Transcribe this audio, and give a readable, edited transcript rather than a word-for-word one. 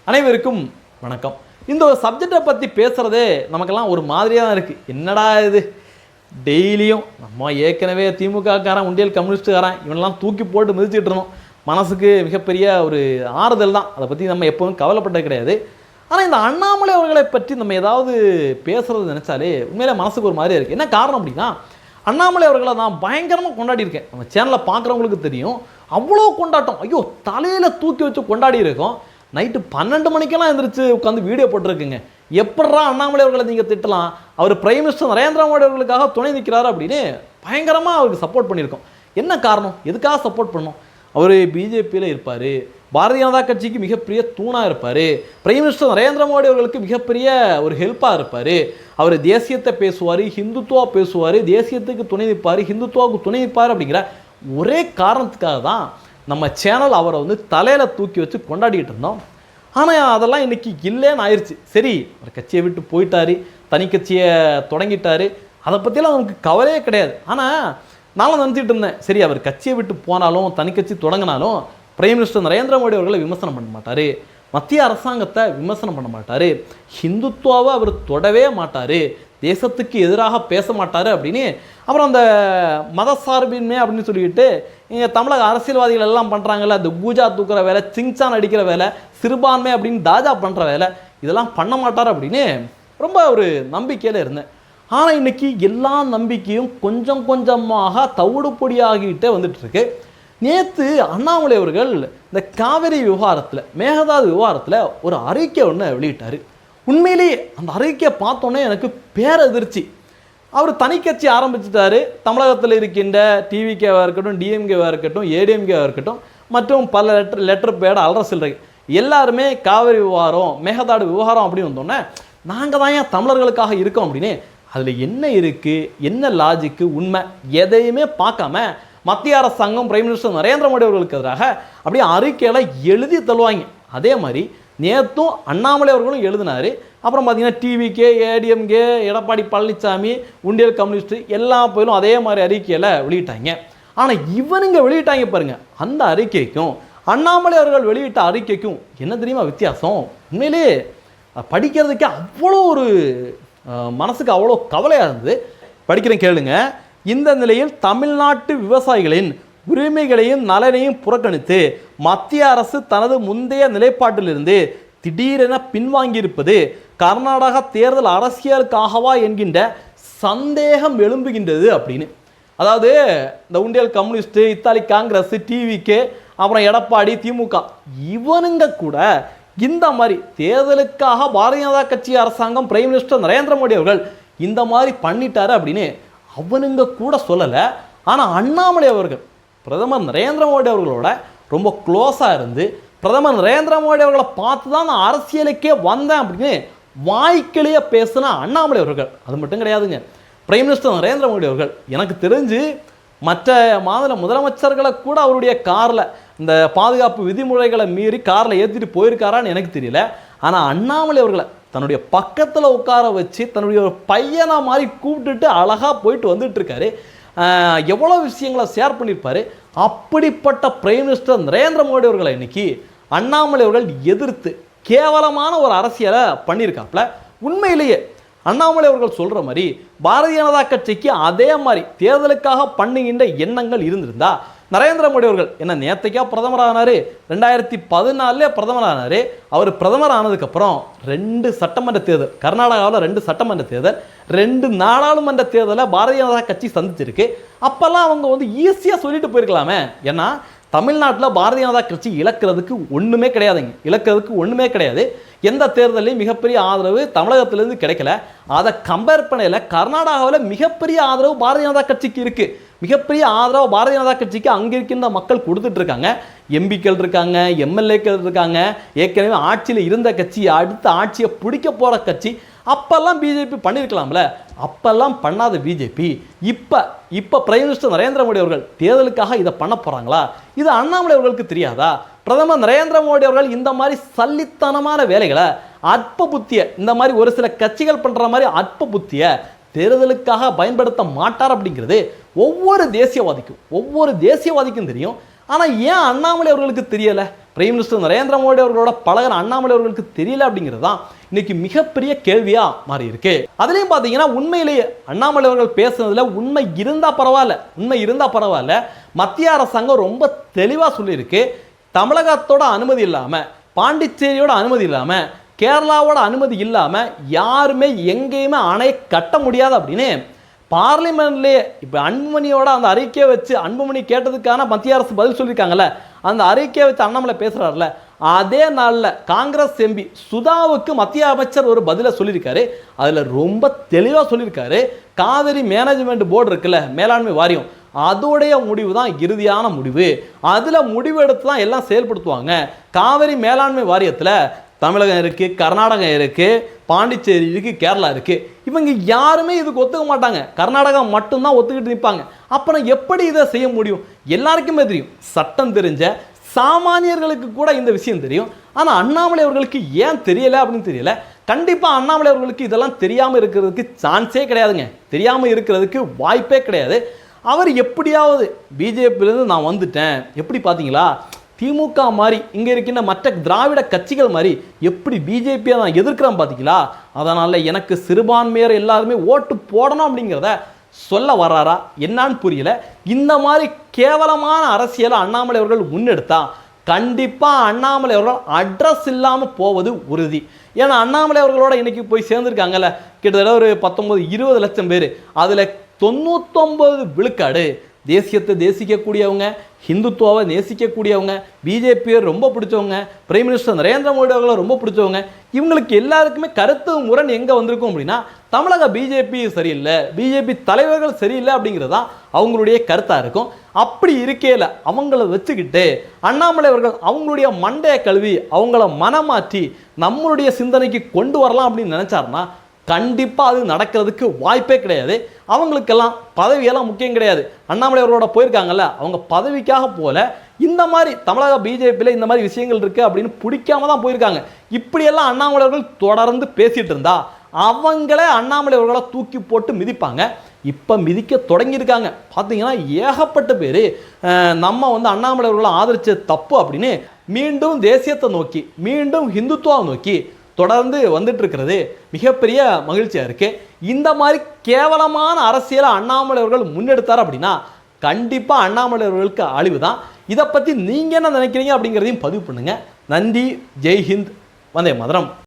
அனைவருக்கும் வணக்கம். இந்த ஒரு சப்ஜெக்டை பற்றி பேசுகிறதே நமக்கெல்லாம் ஒரு மாதிரியாக தான் இருக்குது. என்னடா இது டெய்லியும் நம்ம ஏற்கனவே திமுககாரன் உண்டியல் கம்யூனிஸ்டுக்காரன் இவனெல்லாம் தூக்கி போட்டு மிதிச்சிட்டு இருந்தோம். மனசுக்கு மிகப்பெரிய ஒரு ஆறுதல் தான். அதை பற்றி நம்ம எப்போவும் கவலைப்பட்டது கிடையாது. ஆனால் இந்த அண்ணாமலை அவர்களை பற்றி நம்ம ஏதாவது பேசுகிறது நினச்சாலே உண்மையிலே மனசுக்கு ஒரு மாதிரியாக இருக்குது. என்ன காரணம் அப்படின்னா, அண்ணாமலை அவர்களை நான் பயங்கரமாக கொண்டாடியிருக்கேன். நம்ம சேனலில் பார்க்குறவங்களுக்கு தெரியும். அவ்வளோ கொண்டாட்டம், ஐயோ தலையில் தூக்கி வச்சு கொண்டாடி இருக்கோம். நைட்டு 12 மணிக்கெல்லாம் எழுந்திரிச்சு உட்காந்து வீடியோ போட்டிருக்குங்க. எப்படா அண்ணாமலை அவர்களை நீங்கள் திட்டலாம், அவர் பிரைம் மினிஸ்டர் நரேந்திர மோடி அவர்களுக்காக துணை நிற்கிறாரு அப்படின்னு பயங்கரமாக அவருக்கு சப்போர்ட் பண்ணியிருக்கோம். என்ன காரணம், எதுக்காக சப்போர்ட் பண்ணோம்? அவர் பிஜேபியில் இருப்பார், பாரதிய ஜனதா கட்சிக்கு மிகப்பெரிய தூணாக இருப்பார், பிரைம் மினிஸ்டர் நரேந்திர மோடி அவர்களுக்கு மிகப்பெரிய ஒரு ஹெல்ப்பாக இருப்பார், அவர் தேசியத்தை பேசுவார், ஹிந்துத்துவா பேசுவார், தேசியத்துக்கு துணை நிற்பார், ஹிந்துத்துவாவுக்கு துணை நிற்பார் அப்படிங்கிற ஒரே காரணத்துக்காக தான் நம்ம சேனல் அவரை தலையில் தூக்கி வச்சு கொண்டாடிக்கிட்டு இருந்தோம். ஆனால் அதெல்லாம் இன்றைக்கி இல்லைன்னு ஆயிடுச்சு. சரி, அவர் கட்சியை விட்டு போயிட்டார், தனி கட்சியை தொடங்கிட்டார், அதை பற்றிலாம் நமக்கு கவலையே கிடையாது. ஆனால் நானும் நினச்சிட்டு இருந்தேன், சரி அவர் கட்சியை விட்டு போனாலும் தனி கட்சி தொடங்கினாலும் பிரைம் மினிஸ்டர் நரேந்திர மோடி அவர்களை விமர்சனம் பண்ண மாட்டார், மத்திய அரசாங்கத்தை விமர்சனம் பண்ண மாட்டார், ஹிந்துத்துவாவை அவர் தொடவே மாட்டார், தேசத்துக்கு எதிராக பேச மாட்டார் அப்படின்னு அப்புறம் அந்த மதசார்பின்மை அப்படின்னு சொல்லிக்கிட்டு இங்கே தமிழக அரசியல்வாதிகள் எல்லாம் பண்ணுறாங்கல்ல, அந்த பூஜா தூக்குற வேலை, சிங்சான் அடிக்கிற வேலை, சிறுபான்மை அப்படின்னு தாஜா பண்ணுற வேலை, இதெல்லாம் பண்ண மாட்டார் அப்படின்னு ரொம்ப ஒரு நம்பிக்கையில் இருந்தேன். ஆனால் இன்றைக்கி எல்லா நம்பிக்கையும் கொஞ்சம் கொஞ்சமாக தவிடு பொடியாகிட்டே வந்துட்டுருக்கு. நேற்று அண்ணாமலை அவர்கள் இந்த காவிரி விவகாரத்தில், மேகதாது விவகாரத்தில் ஒரு அறிக்கை ஒன்று வெளியிட்டார். உண்மையிலேயே அந்த அறிக்கையை பார்த்தோன்னே எனக்கு பேரதிர்ச்சி. அவர் தனி கட்சி ஆரம்பிச்சிட்டாரு. தமிழகத்தில் இருக்கின்ற டிவிகேவாக இருக்கட்டும், டிஎம்கேவாக இருக்கட்டும், ஏடிஎம்கேவாக இருக்கட்டும், மற்றும் பல லெட்டர் பேட அலரசில்லை எல்லாருமே காவிரி விவகாரம், மேகதாடு விவகாரம் அப்படின்னு வந்தோன்னே நாங்கள் தான் ஏன் தமிழர்களுக்காக இருக்கோம் அப்படின்னு அதில் என்ன இருக்குது, என்ன லாஜிக்கு, உண்மை எதையுமே பார்க்காம மத்திய அரசாங்கம் பிரைம் மினிஸ்டர் நரேந்திர மோடி அவர்களுக்கு எதிராக அப்படியே அறிக்கையில் எழுதி தள்ளுவாங்க. அதே மாதிரி நேற்றும் அண்ணாமலை அவர்களும் எழுதினார். அப்புறம் பார்த்தீங்கன்னா டிவிகே, ஏடிஎம்கே, எடப்பாடி பழனிசாமி, உண்டியல் கம்யூனிஸ்ட் எல்லா பேரும் அதே மாதிரி அறிக்கையில் வெளியிட்டாங்க. ஆனால் இவனுங்க வெளியிட்டாங்க பாருங்க, அந்த அறிக்கைக்கும் அண்ணாமலை அவர்கள் வெளியிட்ட அறிக்கைக்கும் என்ன தெரியுமா வித்தியாசம்? உண்மையிலேயே படிக்கிறதுக்கே அவ்வளோ ஒரு மனசுக்கு அவ்வளோ கவலையாக இருந்தது. படிக்கிறேன் கேளுங்க. இந்த நிலையில் தமிழ்நாட்டு விவசாயிகளின் உரிமைகளையும் நலனையும் புறக்கணித்து மத்திய அரசு தனது முந்தைய நிலைப்பாட்டிலிருந்து திடீரென பின்வாங்கியிருப்பது கர்நாடக தேர்தல் அரசியலுக்காகவா என்கின்ற சந்தேகம் எழும்புகின்றது அப்படின்னு. அதாவது இந்த உண்டியல் கம்யூனிஸ்ட், இத்தாலி காங்கிரஸ், டிவிகே, அப்புறம் எடப்பாடி, திமுக இவனுங்க கூட இந்த மாதிரி தேர்தலுக்காக பாரதிய ஜனதா கட்சி அரசாங்கம் பிரைம் மினிஸ்டர் நரேந்திர மோடி அவர்கள் இந்த மாதிரி பண்ணிட்டாரு அப்படின்னு அவனுங்க கூட சொல்லலை. ஆனால் அண்ணாமலை அவர்கள் பிரதமர் நரேந்திர மோடி அவர்களோட ரொம்ப க்ளோஸாக இருந்து பிரதமர் நரேந்திர மோடி அவர்களை பார்த்து தான் நான் அரசியலுக்கே வந்தேன் அப்படின்னு வாய்க்கிலேயே பேசுனா அண்ணாமலை அவர்கள். அது மட்டும் கிடையாதுங்க, பிரைம் மினிஸ்டர் நரேந்திர மோடி அவர்கள் எனக்கு தெரிஞ்சு மற்ற மாநில முதலமைச்சர்களை கூட அவருடைய காரில் இந்த பாதுகாப்பு விதிமுறைகளை மீறி காரில் ஏற்றிட்டு போயிருக்காரான்னு எனக்கு தெரியல. ஆனால் அண்ணாமலை அவர்களை தன்னுடைய பக்கத்தில் உட்கார வச்சு தன்னுடைய ஒரு பையனை மாதிரி கூப்பிட்டுட்டு அழகாக போயிட்டு வந்துட்டு இருக்காரு. எவ்வளோ விஷயங்களை ஷேர் பண்ணியிருப்பார். அப்படிப்பட்ட பிரைம் மினிஸ்டர் நரேந்திர மோடி அவர்களை இன்னைக்கு அண்ணாமலை அவர்கள் எதிர்த்து கேவலமான ஒரு அரசியலை பண்ணியிருக்காப்புல. உண்மையிலேயே அண்ணாமலை அவர்கள் சொல்கிற மாதிரி பாரதிய ஜனதா கட்சிக்கு அதே மாதிரி தேர்தலுக்காக பண்ணுகின்ற எண்ணங்கள் இருந்திருந்தா நரேந்திர மோடி அவர்கள் என்ன நேற்றைக்கா பிரதமர் ஆனார், 2014 பிரதமர் ஆனார். அவர் பிரதமர் ஆனதுக்கப்புறம் 2 சட்டமன்ற தேர்தல், கர்நாடகாவில் 2 சட்டமன்ற தேர்தல், 2 நாடாளுமன்ற தேர்தலை பாரதிய ஜனதா கட்சி சந்திச்சிருக்கு. அப்போல்லாம் அவங்க ஈஸியாக சொல்லிட்டு போயிருக்கலாமே. ஏன்னா தமிழ்நாட்டில் பாரதிய ஜனதா கட்சி இழக்கிறதுக்கு ஒன்றுமே கிடையாதுங்க, இழக்கிறதுக்கு ஒன்றுமே கிடையாது. எந்த தேர்தலையும் மிகப்பெரிய ஆதரவு தமிழகத்திலேருந்து கிடைக்கல. அதை கம்பேர் பண்ணல கர்நாடகாவில் மிகப்பெரிய ஆதரவு பாரதிய ஜனதா கட்சிக்கு இருக்குது. மிகப்பெரிய ஆதரவு பாரதிய ஜனதா கட்சிக்கு அங்கே இருக்கின்ற மக்கள் கொடுத்துட்டு இருக்காங்க. எம்பிக்கள் இருக்காங்க, எம்எல்ஏக்கள் இருக்காங்க. ஏற்கனவே ஆட்சியில் இருந்த கட்சி அடுத்த ஆட்சியை பிடிக்க போகிற கட்சி. அப்பெல்லாம் பிஜேபி பண்ணியிருக்கலாம்ல, அப்பெல்லாம் பண்ணாத பிஜேபி இப்போ பிரைம் மினிஸ்டர் நரேந்திர மோடி அவர்கள் தேர்தலுக்காக இதை பண்ண போகிறாங்களா? இது அண்ணாமலை அவர்களுக்கு தெரியாதா? பிரதமர் நரேந்திர மோடி அவர்கள் இந்த மாதிரி சல்லித்தனமான வேலைகளை, அற்ப புத்தியை, இந்த மாதிரி ஒரு சில கட்சிகள் பண்ணுற மாதிரி அற்ப புத்தியை தேர்தலுக்காக பயன்படுத்த மாட்டார் அப்படிங்கிறது ஒவ்வொரு தேசியவாதிக்கும் தெரியும். ஆனால் ஏன் அண்ணாமலை அவர்களுக்கு தெரியலை? பிரைம் மினிஸ்டர் நரேந்திர மோடி அவர்களோட பழகிற அண்ணாமலை அவர்களுக்கு தெரியல அப்படிங்கிறது தான் இன்னைக்கு மிகப்பெரிய கேள்வியா மாறி இருக்கு. அதுலயும் பாத்தீங்கன்னா உண்மையிலேயே அண்ணாமலை அவர்கள் பேசுனதுல உண்மை இருந்தா பரவாயில்ல, மத்திய அரசாங்கம் ரொம்ப தெளிவா சொல்லியிருக்கு. தமிழகத்தோட அனுமதி இல்லாம, பாண்டிச்சேரியோட அனுமதி இல்லாம, கேரளாவோட அனுமதி இல்லாம யாருமே எங்கேயுமே அணை கட்ட முடியாது அப்படின்னு பார்லிமெண்ட்லேயே இப்போ அன்புமணியோட அந்த அறிக்கையை வச்சு அன்புமணி கேட்டதுக்கான மத்திய அரசு பதில் சொல்லியிருக்காங்கல்ல, அந்த அறிக்கையை வச்சு அண்ணாமலை பேசுகிறார்ல, அதே நாளில் காங்கிரஸ் எம்பி சுதாவுக்கு மத்திய அமைச்சர் ஒரு பதிலை சொல்லியிருக்காரு. அதில் ரொம்ப தெளிவாக சொல்லியிருக்காரு, காவிரி மேனேஜ்மெண்ட் போர்டு இருக்குல்ல, மேலாண்மை வாரியம், அதோடைய முடிவு தான் இறுதியான முடிவு. அதில் முடிவு எடுத்து தான் எல்லாம் செயல்படுத்துவாங்க. காவிரி மேலாண்மை வாரியத்தில் தமிழகம் இருக்குது, கர்நாடகம் இருக்குது, பாண்டிச்சேரி இருக்குது, கேரளா இருக்குது. இவங்க யாருமே இதுக்கு ஒத்துக்க மாட்டாங்க. கர்நாடகா மட்டும்தான் ஒத்துக்கிட்டு நிற்பாங்க. அப்புறம் எப்படி இதை செய்ய முடியும்? எல்லாருக்குமே தெரியும், சட்டம் தெரிஞ்ச சாமானியர்களுக்கு கூட இந்த விஷயம் தெரியும். ஆனால் அண்ணாமலை அவர்களுக்கு ஏன் தெரியல அப்படின்னு தெரியல. கண்டிப்பாக அண்ணாமலை அவர்களுக்கு இதெல்லாம் தெரியாமல் இருக்கிறதுக்கு சான்ஸே கிடையாதுங்க. தெரியாமல் இருக்கிறதுக்கு வாய்ப்பே கிடையாது. அவர் எப்படியாவது பிஜேபியிலேருந்து நான் வந்துட்டேன், எப்படி பார்த்தீங்களா, திமுக மாதிரி இங்கே இருக்கின்ற மற்ற திராவிட கட்சிகள் மாதிரி எப்படி பிஜேபியை நான் எதிர்க்கிறேன் பார்த்தீங்களா, அதனால் எனக்கு சிறுபான்மையர் எல்லாருமே ஓட்டு போடணும் அப்படிங்கிறத சொல்ல வர்றாரா என்னான்னு புரியல. இந்த மாதிரி கேவலமான அரசியலை அண்ணாமலை அவர்கள் முன்னெடுத்தா கண்டிப்பாக அண்ணாமலை அவர்கள் அட்ரஸ் இல்லாமல் போவது உறுதி. ஏன்னா அண்ணாமலை அவர்களோட இன்னைக்கு போய் சேர்ந்துருக்காங்கல்ல, கிட்டத்தட்ட ஒரு 19-20 லட்சம் பேர். அதில் 99 விழுக்காடு தேசியத்தை நேசிக்கக்கூடியவங்க, ஹிந்துத்துவாவை நேசிக்கக்கூடியவங்க, பிஜேபியை ரொம்ப பிடிச்சவங்க, பிரைம் மினிஸ்டர் நரேந்திர மோடி அவர்களை ரொம்ப பிடிச்சவங்க. இவங்களுக்கு எல்லாருக்குமே கருத்து முரண் எங்கே வந்திருக்கும் அப்படின்னா, தமிழக பிஜேபி சரியில்லை, பிஜேபி தலைவர்கள் சரியில்லை அப்படிங்கிறது தான் அவங்களுடைய கருத்தாக இருக்கும். அப்படி இருக்கையில் அவங்கள வச்சுக்கிட்டு அண்ணாமலை அவர்கள் அவங்களுடைய மண்டையை கழுவி அவங்கள மனமாற்றி நம்மளுடைய சிந்தனைக்கு கொண்டு வரலாம் அப்படின்னு நினச்சாருன்னா கண்டிப்பாக அது நடக்கிறதுக்கு வாய்ப்பே கிடையாது. அவங்களுக்கெல்லாம் பதவியெல்லாம் முக்கியம் கிடையாது. அண்ணாமலை அவர்களோட போயிருக்காங்கல்ல, அவங்க பதவிக்காக போல இந்த மாதிரி தமிழக பிஜேபியில் இந்த மாதிரி விஷயங்கள் இருக்குது அப்படின்னு பிடிக்காம தான் போயிருக்காங்க. இப்படியெல்லாம் அண்ணாமலை அவர்கள் தொடர்ந்து பேசிகிட்டு இருந்தா அவங்களே அண்ணாமலை அவர்களை தூக்கி போட்டு மிதிப்பாங்க. இப்போ மிதிக்க தொடங்கியிருக்காங்க. பார்த்தீங்கன்னா ஏகப்பட்ட பேர் நம்ம அண்ணாமலை அவர்களை ஆதரிச்ச தப்பு அப்படின்னு மீண்டும் தேசியத்தை நோக்கி, மீண்டும் ஹிந்துத்துவாவை நோக்கி தொடர்ந்து வந்துட்டு இருக்கிறது மிகப்பெரிய மகிழ்ச்சியாக இருக்கு. இந்த மாதிரி கேவலமான அரசியலை அண்ணாமலை அவர்கள் முன்னெடுத்தார் அப்படின்னா கண்டிப்பாக அண்ணாமலை அவர்களுக்கு அழிவு தான். இதை பற்றி நீங்கள் என்ன நினைக்கிறீங்க அப்படிங்கிறதையும் பதிவு பண்ணுங்க. நன்றி, ஜெய்ஹிந்த், வந்தே மாதரம்.